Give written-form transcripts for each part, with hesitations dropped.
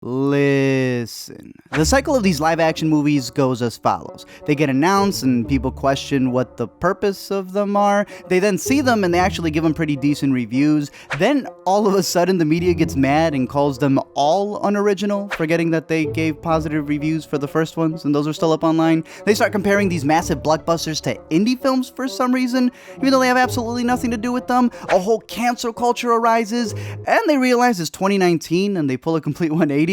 Listen. The cycle of these live action movies goes as follows. They get announced and people question what the purpose of them are. They then see them and they actually give them pretty decent reviews. Then all of a sudden the media gets mad and calls them all unoriginal, forgetting that they gave positive reviews for the first ones and those are still up online. They start comparing these massive blockbusters to indie films for some reason, even though they have absolutely nothing to do with them. A whole cancel culture arises and they realize it's 2019 and they pull a complete 180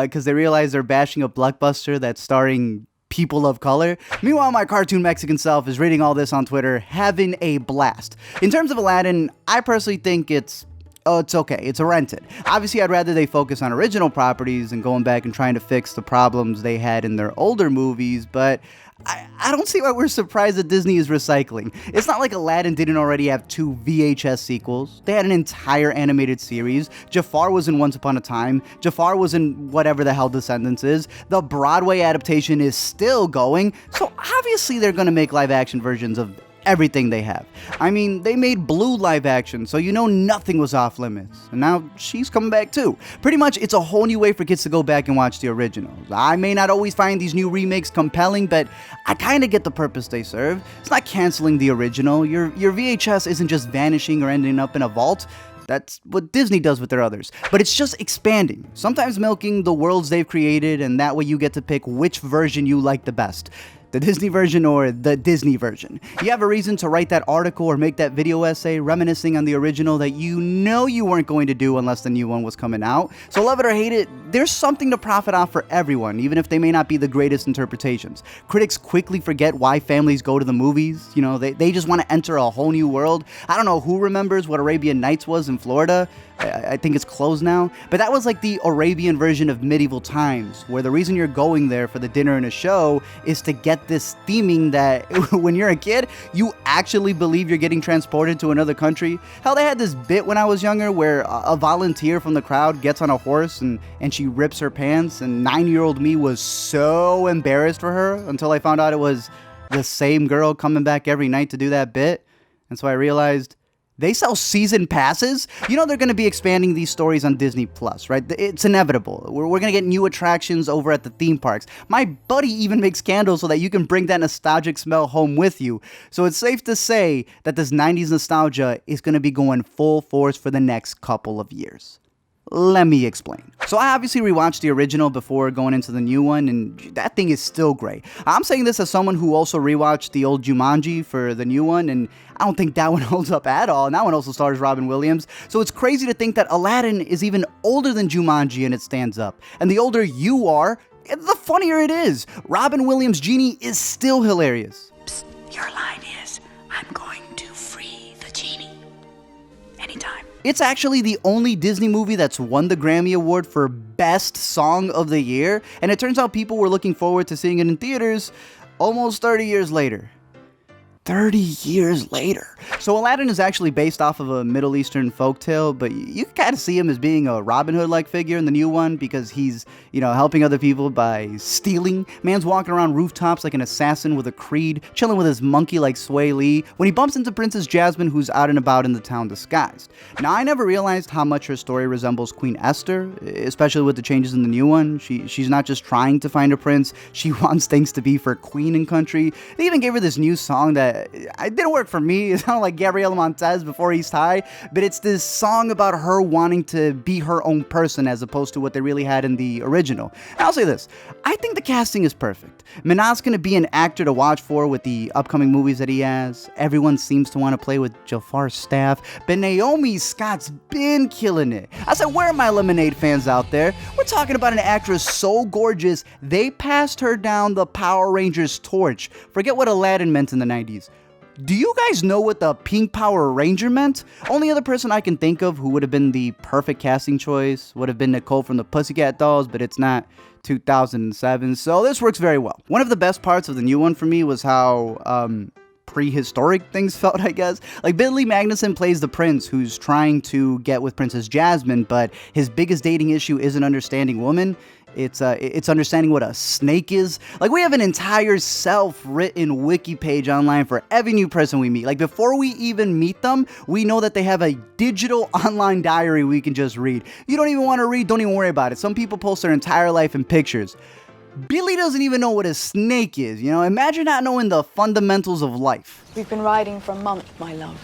because they realize they're bashing a blockbuster that's starring people of color. Meanwhile, my cartoon Mexican self is reading all this on Twitter, having a blast. In terms of Aladdin, I personally think it's okay. It's rented. Obviously, I'd rather they focus on original properties and going back and trying to fix the problems they had in their older movies, but I don't see why we're surprised that Disney is recycling. It's not like Aladdin didn't already have 2 VHS sequels. They had an entire animated series. Jafar was in Once Upon a Time. Jafar was in whatever the hell Descendants is. The Broadway adaptation is still going, so obviously they're gonna make live action versions of everything they have. I mean, they made Blue live action, so you know nothing was off limits. And now she's coming back too. Pretty much, it's a whole new way for kids to go back and watch the originals. I may not always find these new remakes compelling, but I kind of get the purpose they serve. It's not canceling the original. Your VHS isn't just vanishing or ending up in a vault. That's what Disney does with their others. But it's just expanding, sometimes milking the worlds they've created, and that way you get to pick which version you like the best. The Disney version or the Disney version. You have a reason to write that article or make that video essay reminiscing on the original that you know you weren't going to do unless the new one was coming out. So love it or hate it, there's something to profit off for everyone, even if they may not be the greatest interpretations. Critics quickly forget why families go to the movies. You know, they just want to enter a whole new world. I don't know who remembers what Arabian Nights was in Florida. I think it's closed now, but that was like the Arabian version of medieval times, where the reason you're going there for the dinner and a show is to get this theming that when you're a kid, you actually believe you're getting transported to another country. Hell, they had this bit when I was younger where a volunteer from the crowd gets on a horse and she rips her pants, and 9-year-old me was so embarrassed for her until I found out it was the same girl coming back every night to do that bit. And so I realized, they sell season passes? You know they're going to be expanding these stories on Disney Plus, right? It's inevitable. We're going to get new attractions over at the theme parks. My buddy even makes candles so that you can bring that nostalgic smell home with you. So it's safe to say that this 90s nostalgia is going to be going full force for the next couple of years. Let me explain. So I obviously rewatched the original before going into the new one, and that thing is still great. I'm saying this as someone who also rewatched the old Jumanji for the new one, and I don't think that one holds up at all. And that one also stars Robin Williams. So it's crazy to think that Aladdin is even older than Jumanji and it stands up. And the older you are, the funnier it is. Robin Williams' Genie is still hilarious. Psst, your line is, I'm going to free the genie. Anytime. It's actually the only Disney movie that's won the Grammy Award for Best Song of the Year, and it turns out people were looking forward to seeing it in theaters almost 30 years later. 30 years later. So Aladdin is actually based off of a Middle Eastern folktale, but you can kind of see him as being a Robin Hood-like figure in the new one because he's, helping other people by stealing. Man's walking around rooftops like an assassin with a creed, chilling with his monkey like Sway Lee, when he bumps into Princess Jasmine, who's out and about in the town disguised. Now, I never realized how much her story resembles Queen Esther, especially with the changes in the new one. She's not just trying to find a prince, she wants things to be for queen and country. They even gave her this new song that it didn't work for me. It sounded like Gabriela Montez before East High, but it's this song about her wanting to be her own person as opposed to what they really had in the original. And I'll say this, I think the casting is perfect. Mena's going to be an actor to watch for with the upcoming movies that he has. Everyone seems to want to play with Jafar's staff, but Naomi Scott's been killing it. I said, where are my Lemonade fans out there? We're talking about an actress so gorgeous, they passed her down the Power Rangers torch. Forget what Aladdin meant in the 90s. Do you guys know what the Pink Power Ranger meant? Only other person I can think of who would have been the perfect casting choice would have been Nicole from the Pussycat Dolls, but it's not 2007, so this works very well. One of the best parts of the new one for me was how, prehistoric things felt, I guess. Like, Billy Magnuson plays the prince who's trying to get with Princess Jasmine, but his biggest dating issue isn't understanding women. It's understanding what a snake is. Like, we have an entire self-written wiki page online for every new person we meet. Like, before we even meet them, we know that they have a digital online diary we can just read. You don't even want to read, don't even worry about it. Some people post their entire life in pictures. Billy doesn't even know what a snake is, you know? Imagine not knowing the fundamentals of life. We've been riding for a month, my love.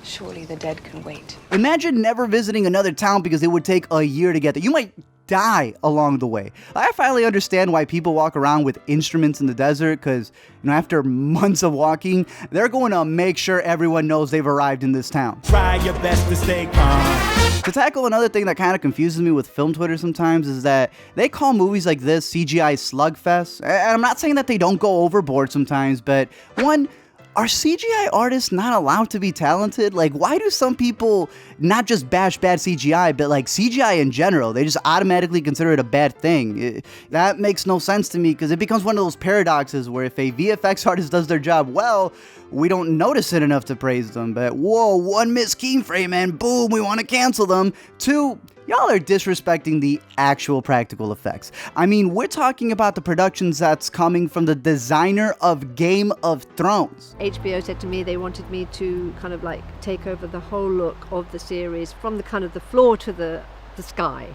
Surely the dead can wait. Imagine never visiting another town because it would take a year to get there. You might die along the way. I finally understand why people walk around with instruments in the desert, because, you know, after months of walking, they're going to make sure everyone knows they've arrived in this town. Try your best to stay calm. To tackle another thing that kind of confuses me with film Twitter sometimes is that they call movies like this CGI slugfest. And I'm not saying that they don't go overboard sometimes, but one, are CGI artists not allowed to be talented? Like, why do some people not just bash bad CGI, but like CGI in general? They just automatically consider it a bad thing. That makes no sense to me, because it becomes one of those paradoxes where if a VFX artist does their job well, we don't notice it enough to praise them. But whoa, one missed keyframe and boom, we want to cancel them. Two, y'all are disrespecting the actual practical effects. I mean, we're talking about the productions that's coming from the designer of Game of Thrones. HBO said to me they wanted me to kind of like take over the whole look of the series from the kind of the floor to the sky.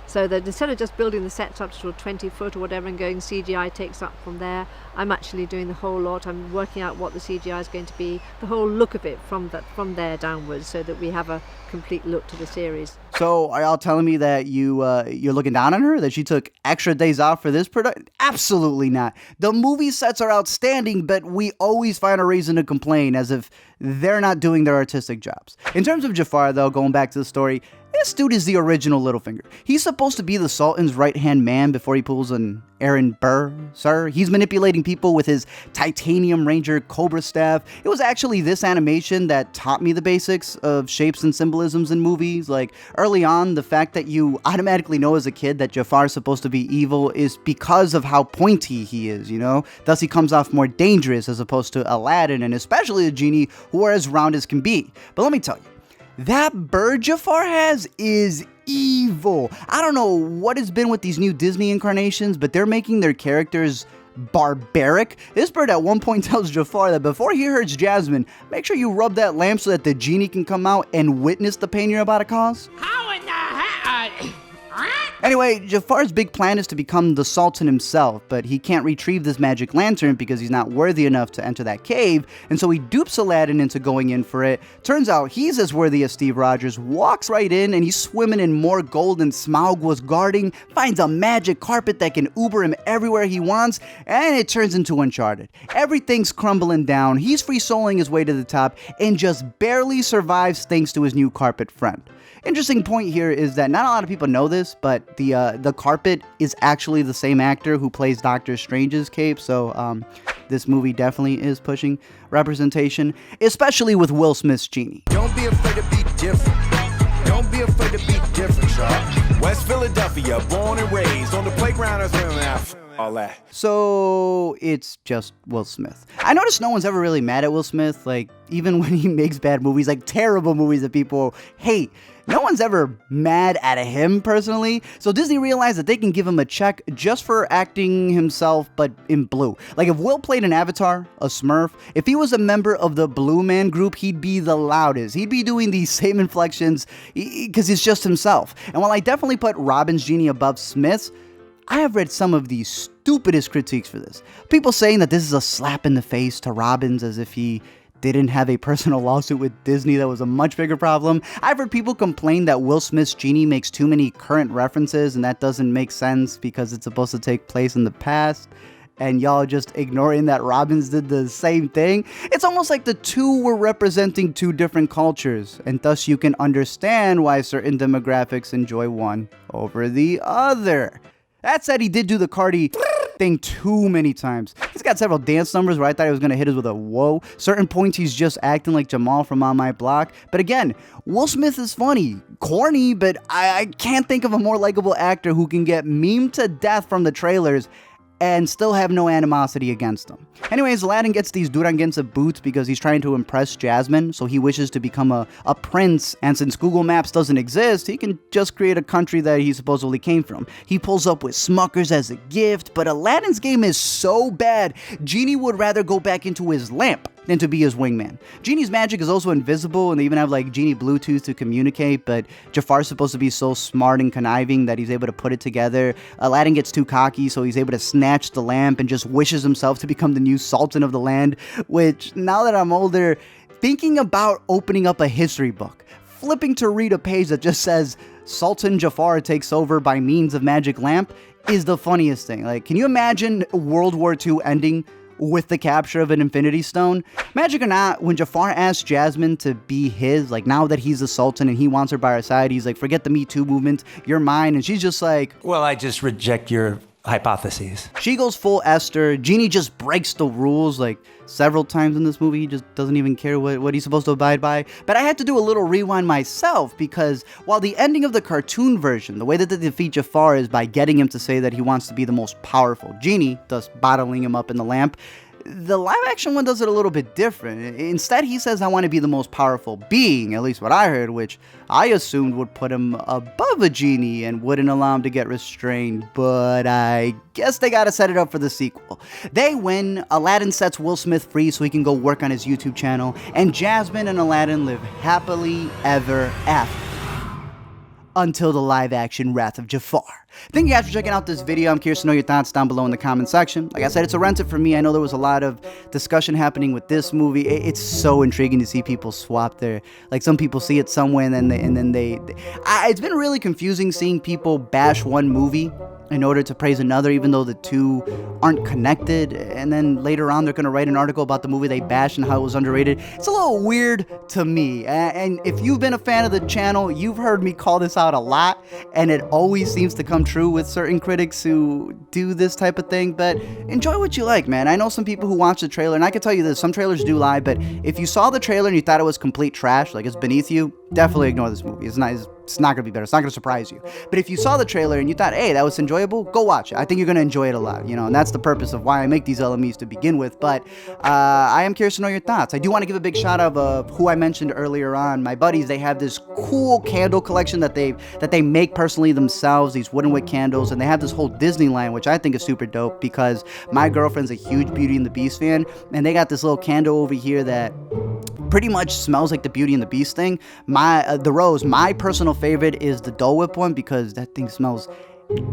So that instead of just building the sets up to a 20 foot or whatever and going CGI takes up from there, I'm actually doing the whole lot. I'm working out what the CGI is going to be, the whole look of it from there downwards, so that we have a complete look to the series. So are y'all telling me that you're looking down on her, that she took extra days off for this production? Absolutely not. The movie sets are outstanding, but we always find a reason to complain, as if they're not doing their artistic jobs. In terms of Jafar, though, going back to the story, this dude is the original Littlefinger. He's supposed to be the Sultan's right-hand man before he pulls an Aaron Burr, sir. He's manipulating people with his Titanium Ranger Cobra staff. It was actually this animation that taught me the basics of shapes and symbolisms in movies. Like, early on, the fact that you automatically know as a kid that Jafar's supposed to be evil is because of how pointy he is, you know? Thus, he comes off more dangerous as opposed to Aladdin, and especially the genie, who are as round as can be. But let me tell you, that bird Jafar has is evil. I don't know what it's been with these new Disney incarnations, but they're making their characters barbaric. This bird at one point tells Jafar that before he hurts Jasmine, make sure you rub that lamp so that the genie can come out and witness the pain you're about to cause. How in the heck? Anyway, Jafar's big plan is to become the Sultan himself, but he can't retrieve this magic lantern because he's not worthy enough to enter that cave, and so he dupes Aladdin into going in for it. Turns out he's as worthy as Steve Rogers, walks right in, and he's swimming in more gold than Smaug was guarding, finds a magic carpet that can Uber him everywhere he wants, and it turns into Uncharted. Everything's crumbling down, he's free-soloing his way to the top, and just barely survives thanks to his new carpet friend. Interesting point here is that not a lot of people know this, but the carpet is actually the same actor who plays Doctor Strange's cape, so this movie definitely is pushing representation, especially with Will Smith's genie. Don't be afraid to be different. Don't be afraid to be different, y'all. West Philadelphia, born and raised on the playground as all that. So it's just Will Smith. I noticed no one's ever really mad at Will Smith, like even when he makes bad movies, like terrible movies that people hate. No one's ever mad at him personally, so Disney realized that they can give him a check just for acting himself, but in blue. Like if Will played an Avatar, a Smurf, if he was a member of the Blue Man group, he'd be the loudest. He'd be doing these same inflections because he's just himself. And while I definitely put Robin's genie above Smith's, I have read some of the stupidest critiques for this. People saying that this is a slap in the face to Robbins, as if he didn't have a personal lawsuit with Disney that was a much bigger problem. I've heard people complain that Will Smith's genie makes too many current references and that doesn't make sense because it's supposed to take place in the past, and y'all just ignoring that Robbins did the same thing. It's almost like the two were representing two different cultures, and thus you can understand why certain demographics enjoy one over the other. That said, he did do the Cardi thing too many times. He's got several dance numbers where I thought he was going to hit us with a whoa. Certain points he's just acting like Jamal from On My Block. But again, Will Smith is funny, corny, but I can't think of a more likable actor who can get memed to death from the trailers and still have no animosity against them. Anyways, Aladdin gets these Duranguense boots because he's trying to impress Jasmine, so he wishes to become a prince, and since Google Maps doesn't exist, he can just create a country that he supposedly came from. He pulls up with Smuckers as a gift, but Aladdin's game is so bad, Genie would rather go back into his lamp than to be his wingman. Genie's magic is also invisible, and they even have like Genie Bluetooth to communicate, but Jafar's supposed to be so smart and conniving that he's able to put it together. Aladdin gets too cocky, so he's able to snatch the lamp and just wishes himself to become the new sultan of the land, which, now that I'm older, thinking about opening up a history book, flipping to read a page that just says, Sultan Jafar takes over by means of magic lamp, is the funniest thing. Like, can you imagine World War II ending with the capture of an Infinity Stone? Magic or not, when Jafar asks Jasmine to be his, like now that he's the Sultan and he wants her by her side, he's like, forget the Me Too movement, you're mine, and she's just like, well, I just reject your hypotheses. She goes full Esther. Genie just breaks the rules like several times in this movie. He just doesn't even care what he's supposed to abide by. But I had to do a little rewind myself because while the ending of the cartoon version, the way that they defeat Jafar is by getting him to say that he wants to be the most powerful Genie, thus bottling him up in the lamp, the live action one does it a little bit different. Instead, he says, I want to be the most powerful being, at least what I heard, which I assumed would put him above a genie and wouldn't allow him to get restrained, but I guess they gotta set it up for the sequel. They win, Aladdin sets Will Smith free so he can go work on his YouTube channel, and Jasmine and Aladdin live happily ever after. Until the live-action Wrath of Jafar. Thank you guys for checking out this video. I'm curious to know your thoughts down below in the comment section. Like I said, it's a rent it for me. I know there was a lot of discussion happening with this movie. It's so intriguing to see people swap their, like some people see it somewhere and then they it's been really confusing seeing people bash one movie in order to praise another, even though the two aren't connected, and then later on they're going to write an article about the movie they bashed and how it was underrated. It's a little weird to me, and if you've been a fan of the channel, you've heard me call this out a lot, and it always seems to come true with certain critics who do this type of thing, but enjoy what you like, man. I know some people who watch the trailer, and I can tell you this, some trailers do lie, but if you saw the trailer and you thought it was complete trash, like it's beneath you, definitely ignore this movie. It's not going to be better. It's not going to surprise you. But if you saw the trailer and you thought, hey, that was enjoyable, go watch it. I think you're going to enjoy it a lot, and that's the purpose of why I make these LMEs to begin with. But I am curious to know your thoughts. I do want to give a big shout out of who I mentioned earlier on. My buddies, they have this cool candle collection that they make personally themselves, these wooden wick candles, and they have this whole Disneyland, which I think is super dope because my girlfriend's a huge Beauty and the Beast fan, and they got this little candle over here that pretty much smells like the Beauty and the Beast thing. The rose, my personal favorite is the Dole Whip one because that thing smells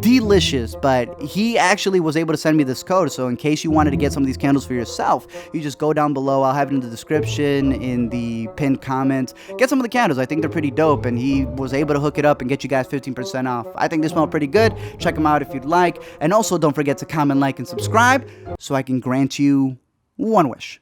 delicious, but he actually was able to send me this code, so in case you wanted to get some of these candles for yourself, you just go down below. I'll have it in the description, in the pinned comments. Get some of the candles. I think they're pretty dope, and he was able to hook it up and get you guys 15% off. I think they smell pretty good. Check them out if you'd like, and also don't forget to comment, like, and subscribe so I can grant you one wish.